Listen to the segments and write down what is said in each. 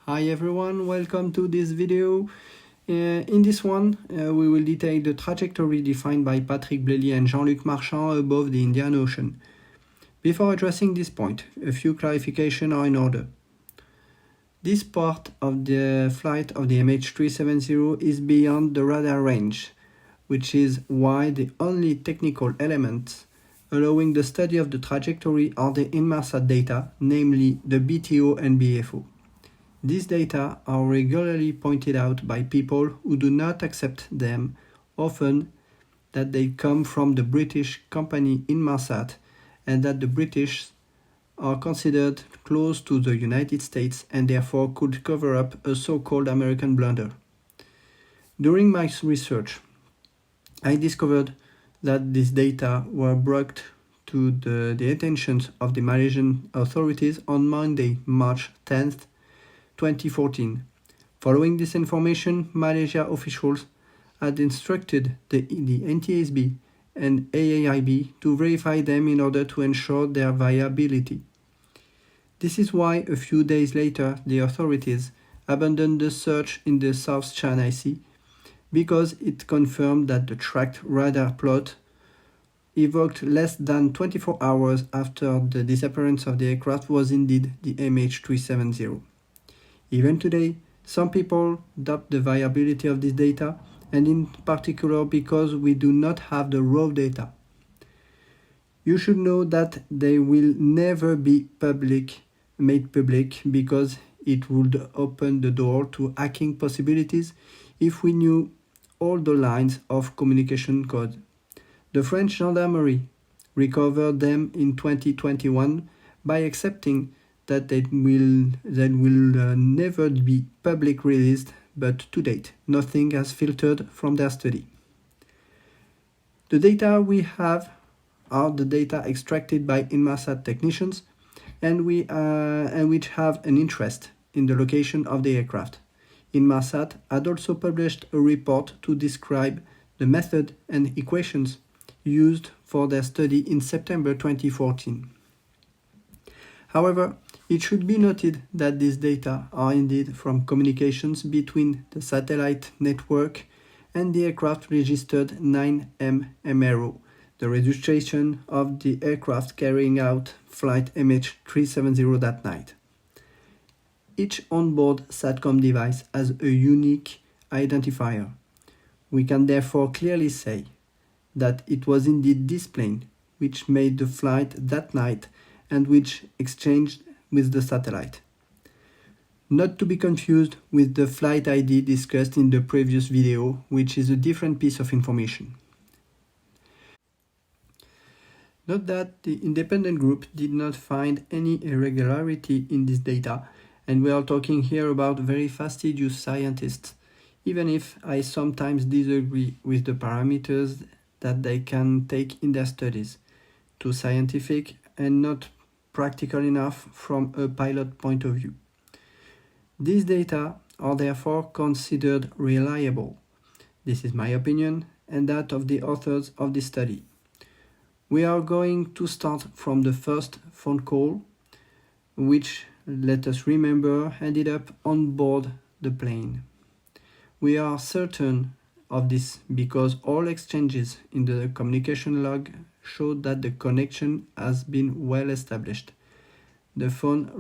Hi everyone, welcome to this video. In this one, we will detail the trajectory defined by Patrick Blelly and Jean-Luc Marchand above the Indian Ocean. Before addressing this point, a few clarifications are in order. This part of the flight of the MH370 is beyond the radar range, which is why the only technical elements allowing the study of the trajectory are the Inmarsat data, namely the BTO and BFO. These data are regularly pointed out by people who do not accept them, often that they come from the British company Inmarsat and that the British are considered close to the United States and therefore could cover up a so-called American blunder. During my research, I discovered that these data were brought to the attention of the Malaysian authorities on Monday, March 10th, 2014. Following this information, Malaysia officials had instructed the NTSB and AAIB to verify them in order to ensure their viability. This is why a few days later the authorities abandoned the search in the South China Sea, because it confirmed that the tracked radar plot evoked less than 24 hours after the disappearance of the aircraft was indeed the MH370. Even today, some people doubt the viability of this data, and in particular because we do not have the raw data. You should know that they will never be made public because it would open the door to hacking possibilities if we knew all the lines of communication code. The French gendarmerie recovered them in 2021 by accepting that they will never be public released, but to date, nothing has filtered from their study. The data we have are the data extracted by Inmarsat technicians and which have an interest in the location of the aircraft. Inmarsat had also published a report to describe the method and equations used for their study in September 2014. However, it should be noted that these data are indeed from communications between the satellite network and the aircraft registered 9M MRO, the registration of the aircraft carrying out flight MH370 that night. Each onboard SATCOM device has a unique identifier. We can therefore clearly say that it was indeed this plane which made the flight that night and which exchanged with the satellite. Not to be confused with the flight ID discussed in the previous video, which is a different piece of information. Note that the independent group did not find any irregularity in this data, and we are talking here about very fastidious scientists, even if I sometimes disagree with the parameters that they can take in their studies, too scientific and not practical enough from a pilot point of view. These data are therefore considered reliable. This is my opinion and that of the authors of this study. We are going to start from the first phone call, which, let us remember, ended up on board the plane. We are certain of this because all exchanges in the communication log show that the connection has been well established. The phone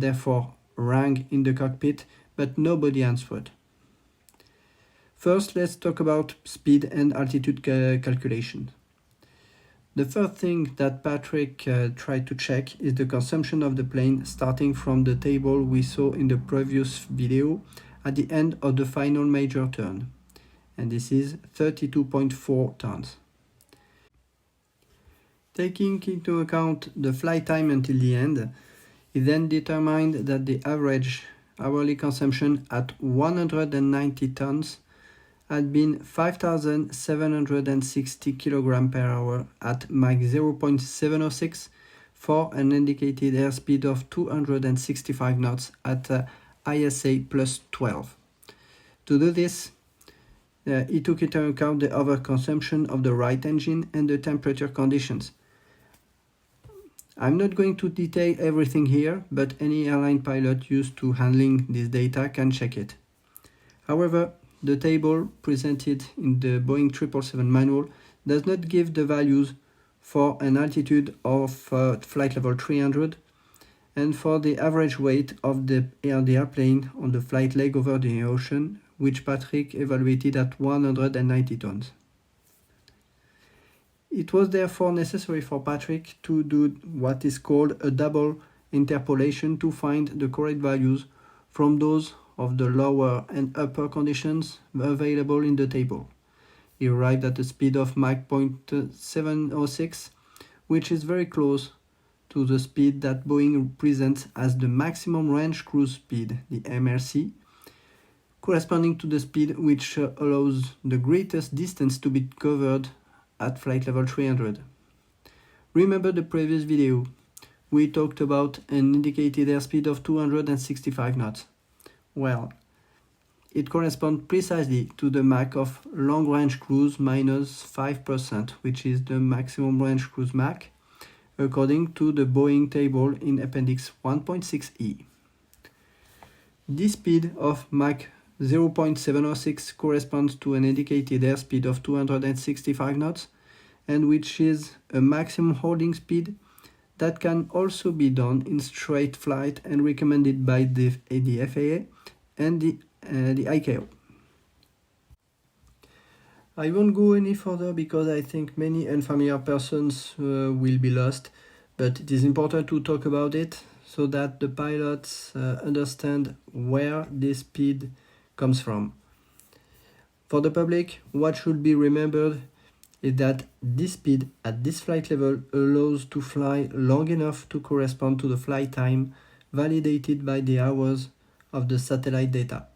therefore rang in the cockpit, but nobody answered. First, let's talk about speed and altitude calculation. The first thing that Patrick tried to check is the consumption of the plane, starting from the table we saw in the previous video at the end of the final major turn, and this is 32.4 tons. Taking into account the flight time until the end, he then determined that the average hourly consumption at 190 tons had been 5,760 kg per hour at Mach 0.706 for an indicated airspeed of 265 knots at ISA plus 12. To do this, he took into account the overconsumption of the right engine and the temperature conditions. I'm not going to detail everything here, but any airline pilot used to handling this data can check it. However, the table presented in the Boeing 777 manual does not give the values for an altitude of flight level 300 and for the average weight of the airplane on the flight leg over the ocean, which Patrick evaluated at 190 tons. It was therefore necessary for Patrick to do what is called a double interpolation to find the correct values from those of the lower and upper conditions available in the table. He arrived at a speed of Mach 0.706, which is very close to the speed that Boeing presents as the maximum range cruise speed, the MRC, corresponding to the speed which allows the greatest distance to be covered at flight level 300. Remember the previous video, we talked about an indicated airspeed of 265 knots. Well, it corresponds precisely to the Mach of long-range cruise minus 5%, which is the maximum range cruise Mach, according to the Boeing table in Appendix 1.6e. This speed of Mach 0.706 corresponds to an indicated airspeed of 265 knots, and which is a maximum holding speed that can also be done in straight flight and recommended by the FAA and the ICAO. I won't go any further because I think many unfamiliar persons will be lost, but it is important to talk about it so that the pilots understand where this speed comes from. For the public, what should be remembered is that this speed at this flight level allows to fly long enough to correspond to the flight time validated by the hours of the satellite data,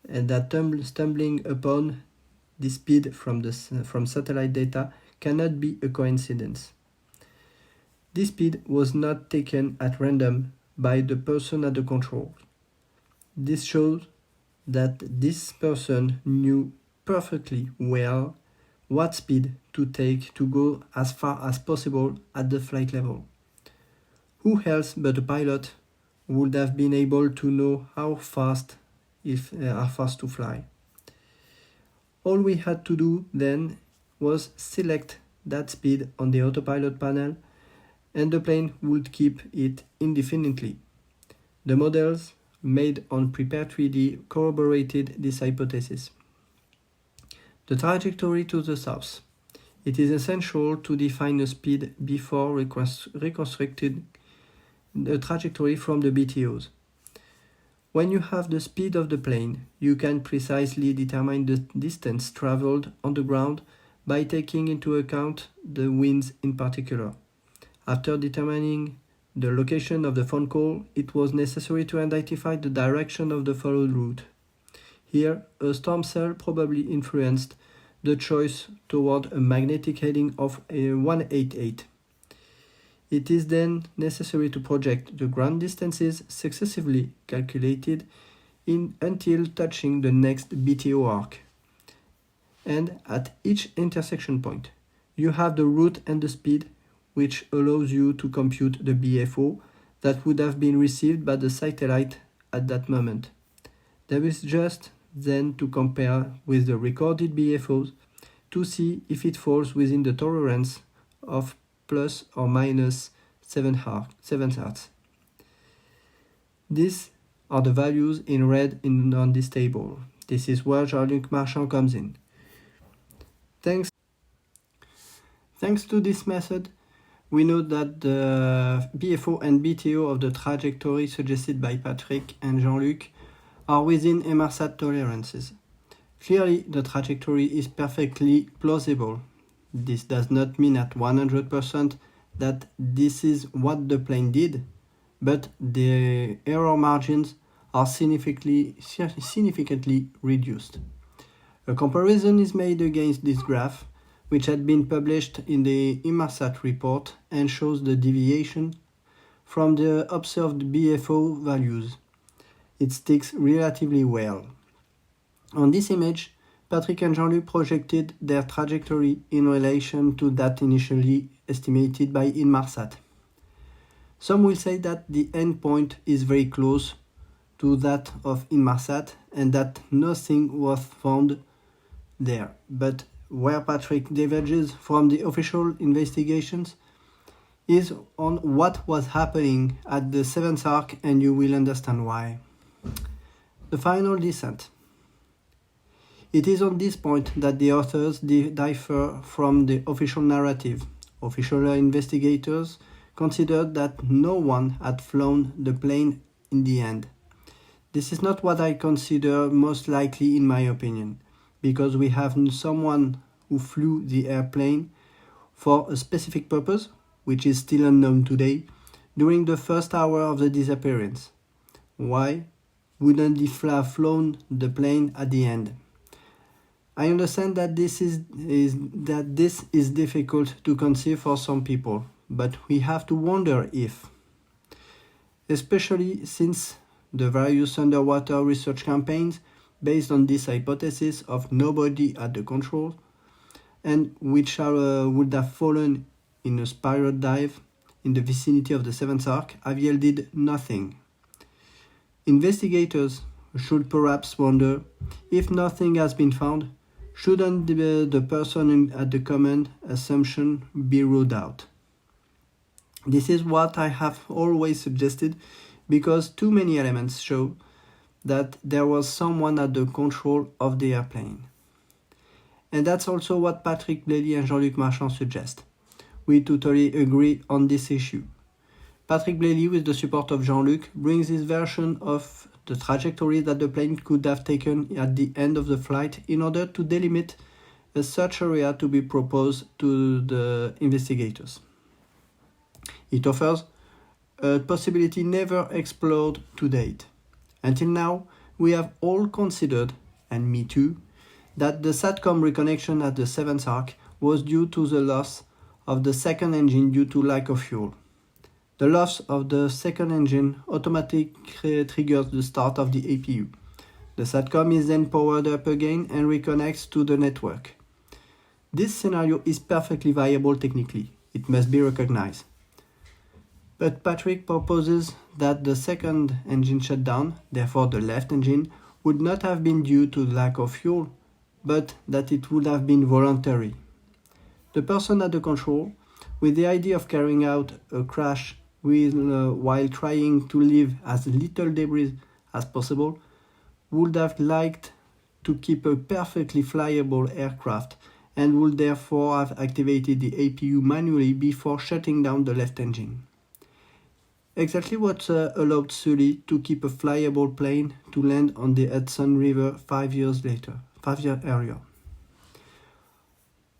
and that stumbling upon this speed from satellite data cannot be a coincidence. This speed was not taken at random by the person at the controls. This shows that this person knew perfectly well what speed to take to go as far as possible at the flight level. Who else but a pilot would have been able to know how fast to fly? All we had to do then was select that speed on the autopilot panel, and the plane would keep it indefinitely. The models made on Prepare 3D corroborated this hypothesis. The trajectory to the south. It is essential to define a speed before reconstructing the trajectory from the BTOs. When you have the speed of the plane, you can precisely determine the distance traveled on the ground by taking into account the winds in particular. After determining the location of the phone call, it was necessary to identify the direction of the followed route. Here, a storm cell probably influenced the choice toward a magnetic heading of 188. It is then necessary to project the ground distances successively calculated until touching the next BTO arc. And at each intersection point, you have the route and the speed, which allows you to compute the BFO that would have been received by the satellite at that moment. There is just then to compare with the recorded BFOs to see if it falls within the tolerance of plus or minus 7 Hz. These are the values in red on this table. This is where Jean-Luc Marchand comes in. Thanks to this method, we know that the BFO and BTO of the trajectory suggested by Patrick and Jean-Luc are within MRSAT tolerances. Clearly, the trajectory is perfectly plausible. This does not mean at 100% that this is what the plane did, but the error margins are significantly reduced. A comparison is made against this graph, which had been published in the Inmarsat report and shows the deviation from the observed BFO values. It sticks relatively well. On this image, Patrick and Jean-Luc projected their trajectory in relation to that initially estimated by Inmarsat. Some will say that the endpoint is very close to that of Inmarsat and that nothing was found there. But where Patrick diverges from the official investigations is on what was happening at the 7th arc, and you will understand why. The final descent. It is on this point that the authors differ from the official narrative. Official investigators considered that no one had flown the plane in the end. This is not what I consider most likely in my opinion, because we have someone who flew the airplane for a specific purpose, which is still unknown today, during the first hour of the disappearance. Why wouldn't he have flown the plane at the end? I understand that this is difficult to conceive for some people, but we have to wonder if, especially since the various underwater research campaigns based on this hypothesis of nobody at the control, and which would have fallen in a spiral dive in the vicinity of the 7th arc, have yielded nothing. Investigators should perhaps wonder, if nothing has been found, shouldn't the person at the command assumption be ruled out? This is what I have always suggested, because too many elements show that there was someone at the control of the airplane. And that's also what Patrick Blelly and Jean-Luc Marchand suggest. We totally agree on this issue. Patrick Blelly, with the support of Jean-Luc, brings his version of the trajectory that the plane could have taken at the end of the flight in order to delimit a search area to be proposed to the investigators. It offers a possibility never explored to date. Until now, we have all considered, and me too, that the SATCOM reconnection at the 7th arc was due to the loss of the second engine due to lack of fuel. The loss of the second engine automatically triggers the start of the APU. The SATCOM is then powered up again and reconnects to the network. This scenario is perfectly viable technically, it must be recognized. But Patrick proposes that the second engine shutdown, therefore the left engine, would not have been due to lack of fuel, but that it would have been voluntary. The person at the control, with the idea of carrying out a crash while trying to leave as little debris as possible, would have liked to keep a perfectly flyable aircraft and would therefore have activated the APU manually before shutting down the left engine. Exactly what allowed Sully to keep a flyable plane to land on the Hudson River 5 years earlier.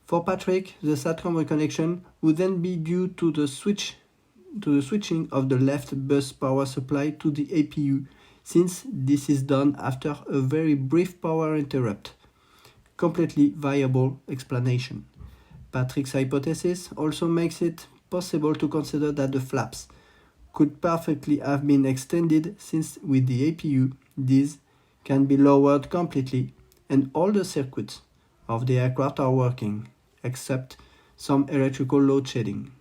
For Patrick, the SATCOM reconnection would then be due to the switching of the left bus power supply to the APU, since this is done after a very brief power interrupt. Completely viable explanation. Patrick's hypothesis also makes it possible to consider that the flaps could perfectly have been extended, since with the APU, these can be lowered completely and all the circuits of the aircraft are working, except some electrical load shedding.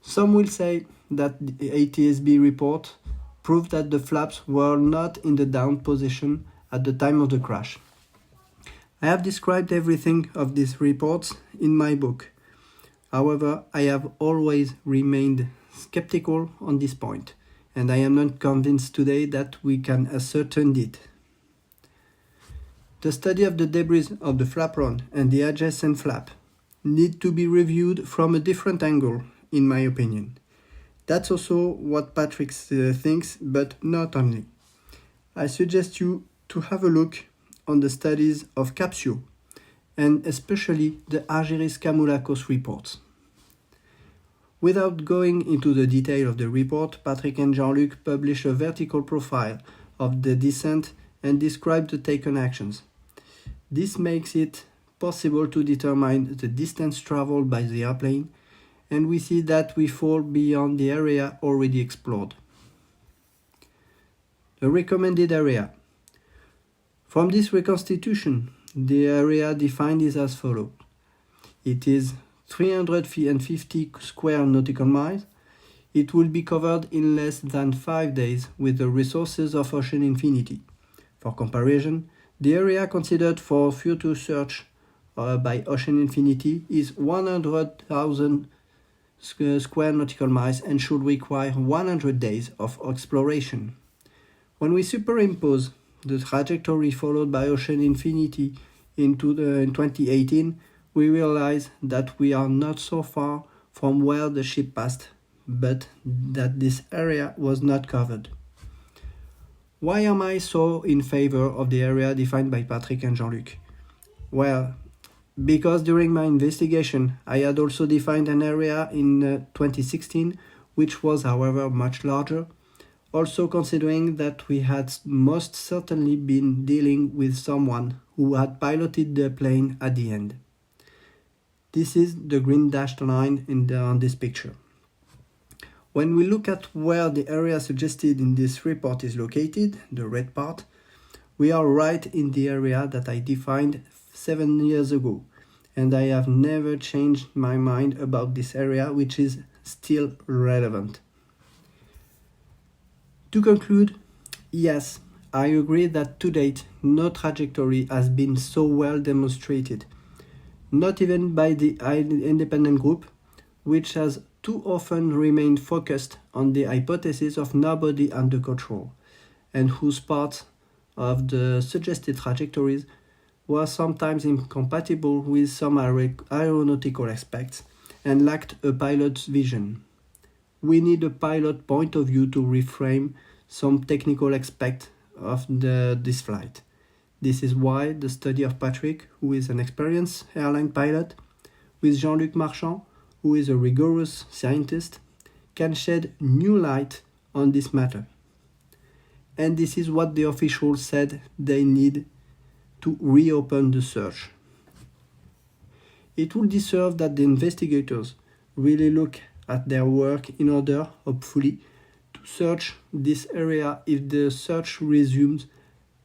Some will say that the ATSB report proved that the flaps were not in the down position at the time of the crash. I have described everything of these reports in my book. However, I have always remained skeptical on this point, and I am not convinced today that we can ascertain it. The study of the debris of the flapron and the adjacent flap need to be reviewed from a different angle, in my opinion. That's also what Patrick thinks, but not only. I suggest you to have a look on the studies of Capsio, and especially the Argyris Kamulakos reports. Without going into the detail of the report, Patrick and Jean-Luc publish a vertical profile of the descent and describe the taken actions. This makes it possible to determine the distance traveled by the airplane, and we see that we fall beyond the area already explored. The recommended area. From this reconstitution, the area defined is as follows. It is 350 square nautical miles. it will be covered in less than 5 days with the resources of Ocean Infinity. For comparison, the area considered for future search by Ocean Infinity is 100,000 square nautical miles and should require 100 days of exploration. When we superimpose the trajectory followed by Ocean Infinity in 2018, we realize that we are not so far from where the ship passed, but that this area was not covered. Why am I so in favor of the area defined by Patrick and Jean-Luc? Well, because during my investigation I had also defined an area in 2016, which was however much larger, also considering that we had most certainly been dealing with someone who had piloted the plane at the end. This is the green dashed line on this picture. When we look at where the area suggested in this report is located, the red part, we are right in the area that I defined 7 years ago, and I have never changed my mind about this area, which is still relevant. To conclude, yes, I agree that to date no trajectory has been so well demonstrated, not even by the independent group, which has too often remained focused on the hypothesis of nobody under control, and whose parts of the suggested trajectories were sometimes incompatible with some aeronautical aspects and lacked a pilot's vision. We need a pilot point of view to reframe some technical aspect of this flight. This is why the study of Patrick, who is an experienced airline pilot, with Jean-Luc Marchand, who is a rigorous scientist, can shed new light on this matter. And this is what the officials said they need to reopen the search. It would deserve that the investigators really look at their work in order, hopefully, to search this area if the search resumes,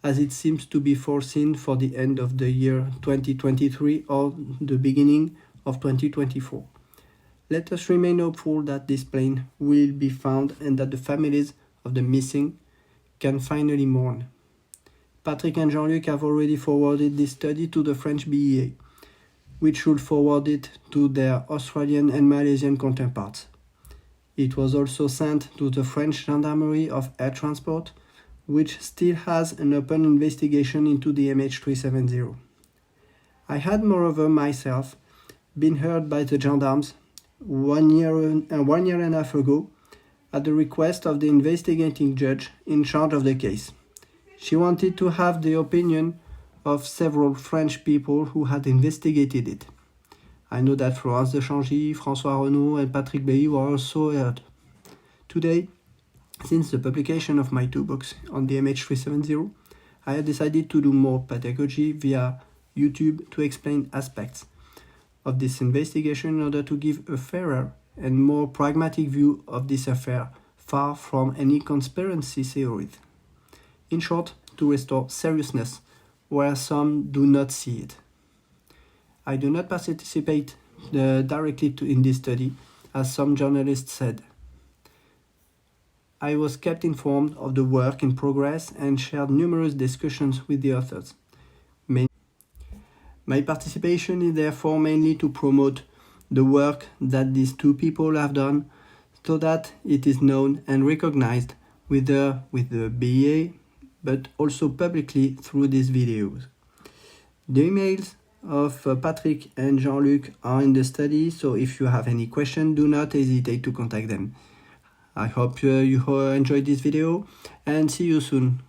as it seems to be foreseen for the end of the year 2023 or the beginning of 2024. Let us remain hopeful that this plane will be found and that the families of the missing can finally mourn. Patrick and Jean-Luc have already forwarded this study to the French BEA, which should forward it to their Australian and Malaysian counterparts. It was also sent to the French Gendarmerie of Air Transport, which still has an open investigation into the MH370. I had moreover myself been heard by the gendarmes 1 year and a half ago at the request of the investigating judge in charge of the case. She wanted to have the opinion of several French people who had investigated it. I know that Florence de Changy, François Renaud and Patrick Blelly were also heard. Today, since the publication of my 2 books on the MH370, I have decided to do more pedagogy via YouTube to explain aspects of this investigation in order to give a fairer and more pragmatic view of this affair, far from any conspiracy theories. In short, to restore seriousness where some do not see it. I do not participate directly in this study, as some journalists said. I was kept informed of the work in progress and shared numerous discussions with the authors. My participation is therefore mainly to promote the work that these 2 people have done, so that it is known and recognized whether with the BEA, but also publicly through these videos. The emails of Patrick and Jean-Luc are in the study, so if you have any question, do not hesitate to contact them. I hope you enjoyed this video and see you soon.